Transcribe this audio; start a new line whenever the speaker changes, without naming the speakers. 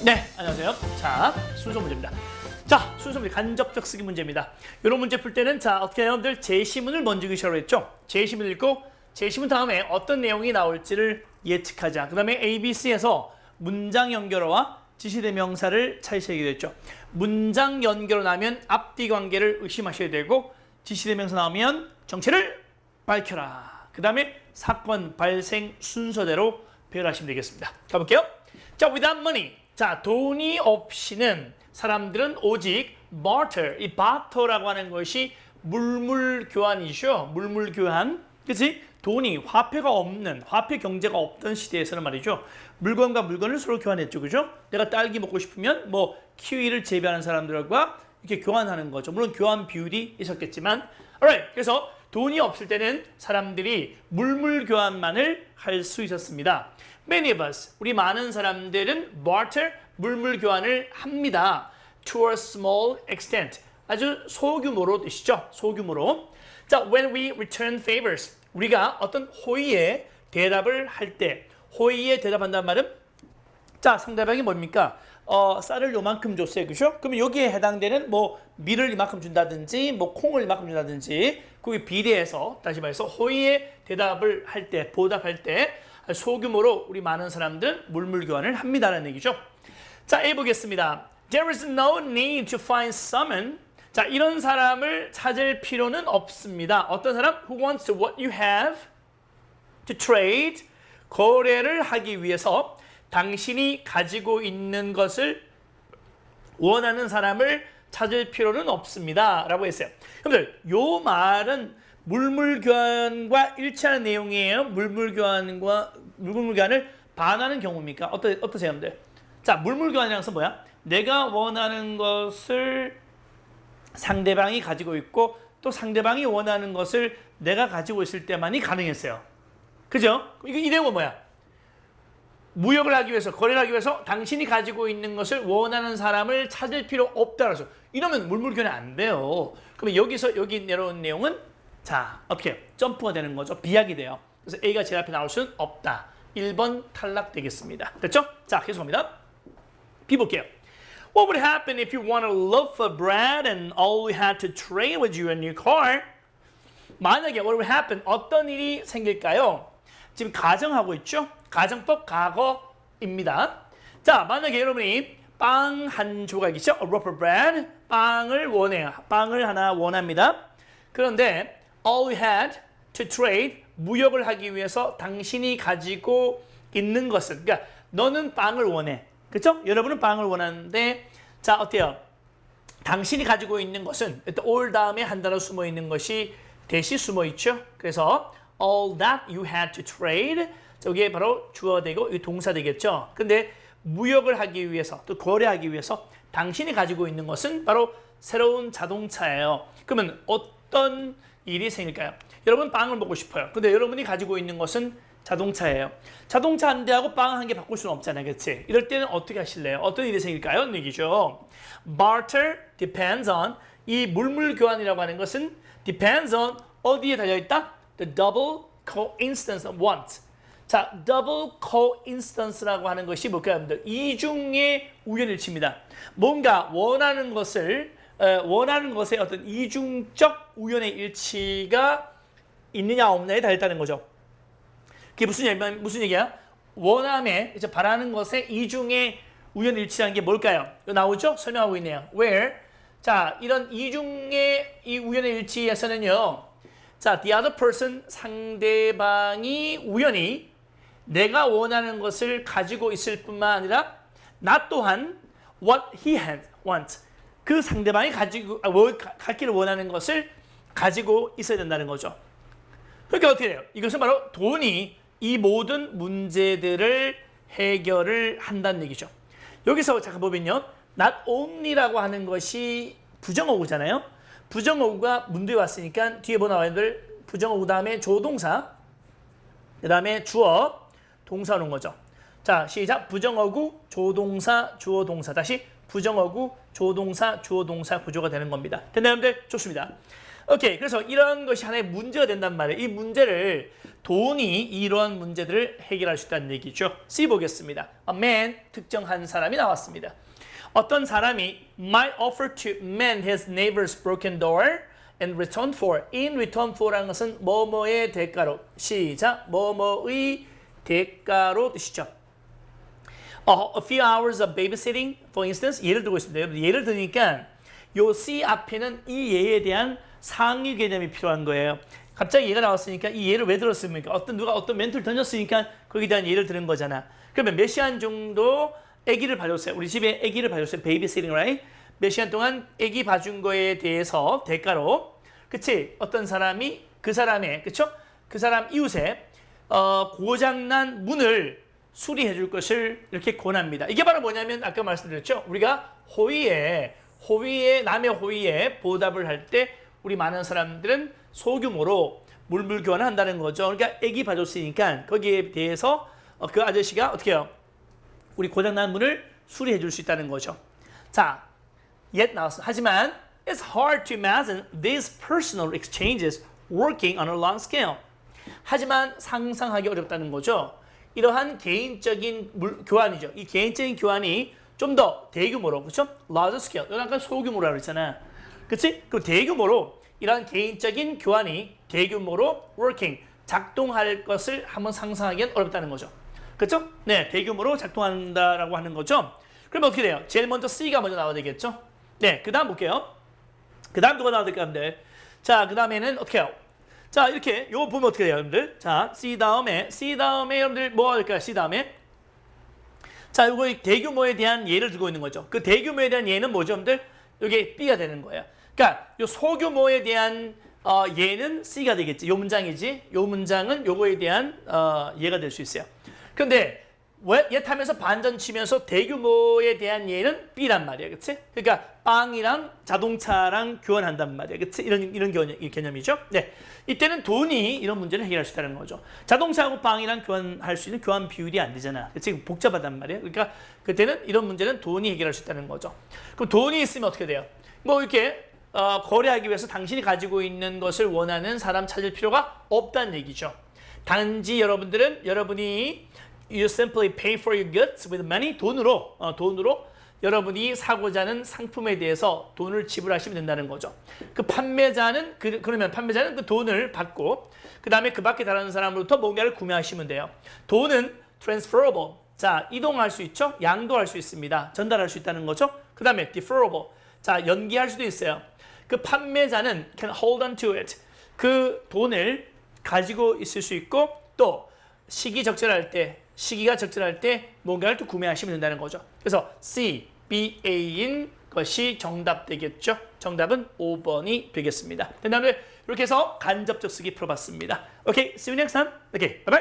네, 안녕하세요. 자, 순서 문제입니다. 자, 순서 문제, 간접적 쓰기 문제입니다. 이런 문제 풀 때는 자, 어떻게 해요? 여러분들 제시문을 먼저 읽으시라고 했죠? 제시문 읽고 제시문 다음에 어떤 내용이 나올지를 예측하자. 그 다음에 ABC에서 문장 연결어와 지시대명사를 찾으셔야 되겠죠. 문장 연결어 나면 앞뒤 관계를 의심하셔야 되고 지시대명사 나오면 정체를 밝혀라. 그 다음에 사건 발생 순서대로 배열하시면 되겠습니다. 가볼게요. 자, without money. 자, 돈이 없이는 사람들은 오직 barter, 이 barter라고 하는 것이 물물 교환이죠. 물물 교환. 그치? 돈이 화폐가 없는, 화폐 경제가 없던 시대에서는 말이죠. 물건과 물건을 서로 교환했죠. 그죠? 내가 딸기 먹고 싶으면 뭐 키위를 재배하는 사람들과 이렇게 교환하는 거죠. 물론 교환 비율이 있었겠지만. alright. 그래서 돈이 없을 때는 사람들이 물물 교환만을 할 수 있었습니다. Many of us, 우리 많은 사람들은 barter, 물물 교환을 합니다. To a small extent, 아주 소규모로 되시죠. 소규모로. 자, when we return favors, 우리가 어떤 호의에 대답을 할 때, 호의에 대답한다는 말은 자, 상대방이 뭡니까? 쌀을 요만큼 줬어요. 그죠? 그러면 여기에 해당되는 뭐 밀을 이만큼 준다든지 뭐 콩을 이만큼 준다든지 그게 비례해서 다시 말해서 호의에 대답을 할 때, 보답할 때 소규모로 우리 많은 사람들은 물물 교환을 합니다라는 얘기죠. 자, A 보겠습니다. There is no need to find someone. 자, 이런 사람을 찾을 필요는 없습니다. 어떤 사람? Who wants to what you have to trade. 거래를 하기 위해서 당신이 가지고 있는 것을 원하는 사람을 찾을 필요는 없습니다. 라고 했어요. 여러분들, 요 말은 물물 교환과 일치하는 내용이에요. 물물 교환을 반하는 경우입니까? 어떠세요, 여러분들? 자, 물물 교환이라는 것은 뭐야? 내가 원하는 것을 상대방이 가지고 있고 또 상대방이 원하는 것을 내가 가지고 있을 때만이 가능했어요. 그죠? 이 내용은 뭐야? 무역을 하기 위해서, 거래를 하기 위해서 당신이 가지고 있는 것을 원하는 사람을 찾을 필요 없다라고 해서 이러면 물물 교환이 안 돼요. 그러면 여기 내려온 내용은 자, 어떻게 점프가 되는 거죠. 비약이 돼요. 그래서 A가 제일 앞에 나올 수는 없다. 1번 탈락되겠습니다. 됐죠? 자, 계속합니다. B 볼게요. What would happen if you want a loaf of bread and all we had to trade was you a new car? 만약에 what would happen? 어떤 일이 생길까요? 지금 가정하고 있죠? 가정법 과거입니다. 자, 만약에 여러분이 빵 한 조각이죠? A loaf of bread. 빵을 원해요. 빵을 하나 원합니다. 그런데 all we had to trade, 무역을 하기 위해서 당신이 가지고 있는 것은, 그러니까 너는 빵을 원해. 그렇죠? 여러분은 빵을 원하는데 자, 어때요? 당신이 가지고 있는 것은 일단 all 다음에 한 단어 숨어 있는 것이 대시 숨어 있죠. 그래서 all that you had to trade, 저게 바로 주어 되고 이 동사 되겠죠. 근데 무역을 하기 위해서 또 거래하기 위해서 당신이 가지고 있는 것은 바로 새로운 자동차예요. 그러면 어떤 일이 생길까요? 여러분 빵을 먹고 싶어요. 근데 여러분이 가지고 있는 것은 자동차예요. 자동차 한 대하고 빵 한 개 바꿀 수는 없잖아요. 그렇지? 이럴 때는 어떻게 하실래요? 어떤 일이 생길까요? 얘기죠. Barter depends on, 이 물물 교환이라고 하는 것은 depends on 어디에 달려있다? The double coincidence of want. 자, double coincidence라고 하는 것이 뭘까요, 여러분들? 이중의 우연일치입니다. 뭔가 원하는 것의 어떤 이중적 우연의 일치가 있느냐 없느냐에 달렸다는 거죠. 그게 무슨 얘기야? 원함에 이제 바라는 것에 이중의 우연일치라는 게 뭘까요? 이거 나오죠? 설명하고 있네요. Where? 자, 이런 이중의 이 우연의 일치에서는요. 자, the other person, 상대방이 우연히 내가 원하는 것을 가지고 있을 뿐만 아니라 나 또한 what he had want, 그 상대방이 갖기를 원하는 것을 가지고 있어야 된다는 거죠. 그러니까 어떻게 돼요? 이것은 바로 돈이 이 모든 문제들을 해결을 한다는 얘기죠. 여기서 잠깐 보면요. not only라고 하는 것이 부정어구잖아요. 부정어구가 문제에 왔으니까 뒤에 뭐 나와야 될 부정어구 다음에 조동사, 그 다음에 주어, 동사 오는 거죠. 자, 시작. 부정어구, 조동사, 주어, 동사. 다시 부정어구, 조동사, 주어, 동사 구조가 되는 겁니다. 됐나요, 여러분들? 좋습니다. 오케이. 그래서 이런 것이 하나의 문제가 된단 말이에요. 이 문제를 돈이 이러한 문제들을 해결할 수 있다는 얘기죠. C 보겠습니다. A man, 특정한 사람이 나왔습니다. 어떤 사람이 might offer to mend his neighbor's broken door in return for. in return for라는 것은 뭐뭐의 대가로. 시작. 뭐뭐의 대가로 뜻이죠. A few hours of babysitting, for instance. 예를 들고 있습니다. 예를 드니까 요 C 앞에는 이 예에 대한 상위 개념이 필요한 거예요. 갑자기 예가 나왔으니까 이 예를 왜 들었습니까? 누가 어떤 멘트를 던졌으니까 거기에 대한 예를 들은 거잖아. 그러면 몇 시간 정도 아기를 봐줬어요. 우리 집에 아기를 봐줬어요. 베이비시팅, right? 몇 시간 동안 아기 봐준 거에 대해서 대가로, 그치? 어떤 사람이 그 사람의, 그쵸? 그 사람 이웃에 고장난 문을 수리해 줄 것을 이렇게 권합니다. 이게 바로 뭐냐면 아까 말씀드렸죠. 우리가 남의 호의에 보답을 할 때 우리 많은 사람들은 소규모로 물물 교환을 한다는 거죠. 그러니까 아기 봐줬으니까 거기에 대해서 그 아저씨가 어떻게 해요? 우리 고장난 문을 수리해 줄 수 있다는 거죠. 자, yet 나왔어. 하지만 it's hard to imagine these personal exchanges working on a long scale. 하지만 상상하기 어렵다는 거죠. 이러한 개인적인 교환이죠. 이 개인적인 교환이 좀 더 대규모로, 그렇죠? large scale. 이건 아까 소규모라고 그랬잖아. 그렇지? 그 대규모로 이러한 개인적인 교환이 대규모로 working, 작동할 것을 한번 상상하기는 어렵다는 거죠. 그렇죠? 네, 대규모로 작동한다라고 하는 거죠. 그러면 어떻게 돼요? 제일 먼저 C가 먼저 나와야 되겠죠? 네, 그 다음 볼게요. 그 다음 누가 나와야 될까, 여러분들? 자, 그 다음에는 어떻게 해요? 자, 이렇게 요거 보면 어떻게 돼요, 여러분들? 자, C 다음에 여러분들 뭐가 될까요? C 다음에? 자, 요거 대규모에 대한 예를 들고 있는 거죠. 그 대규모에 대한 예는 뭐죠, 여러분들? 이게 B가 되는 거예요. 그러니까 요 소규모에 대한 예는 C가 되겠지. 요 문장이지. 요 문장은 요거에 대한 예가 될 수 있어요. 그런데 얘 타면서 반전 치면서 대규모에 대한 예는 B란 말이야. 그치? 그러니까 빵이랑 자동차랑 교환한단 말이야. 그치? 이런 개념이죠. 네. 이때는 돈이 이런 문제를 해결할 수 있다는 거죠. 자동차하고 빵이랑 교환할 수 있는 교환 비율이 안 되잖아. 그치? 복잡하단 말이야. 그러니까 그때는 이런 문제는 돈이 해결할 수 있다는 거죠. 그럼 돈이 있으면 어떻게 돼요? 뭐 이렇게 거래하기 위해서 당신이 가지고 있는 것을 원하는 사람 찾을 필요가 없다는 얘기죠. 단지 여러분이 you simply pay for your goods with money, 돈으로 여러분이 사고자 하는 상품에 대해서 돈을 지불하시면 된다는 거죠. 그 판매자는 그러면 판매자는 그 돈을 받고 그 다음에 그 밖에 다른 사람으로부터 뭔가를 구매하시면 돼요. 돈은 transferable, 자 이동할 수 있죠. 양도할 수 있습니다. 전달할 수 있다는 거죠. 그 다음에 deferrable, 자 연기할 수도 있어요. 그 판매자는 can hold on to it, 그 돈을 가지고 있을 수 있고 또 시기가 적절할 때 뭔가를 또 구매하시면 된다는 거죠. 그래서 C, B, A인 것이 정답 되겠죠. 정답은 5번이 되겠습니다. 그 다음에 이렇게 해서 간접적 쓰기 풀어봤습니다. 오케이, see you next time. 오케이, bye bye.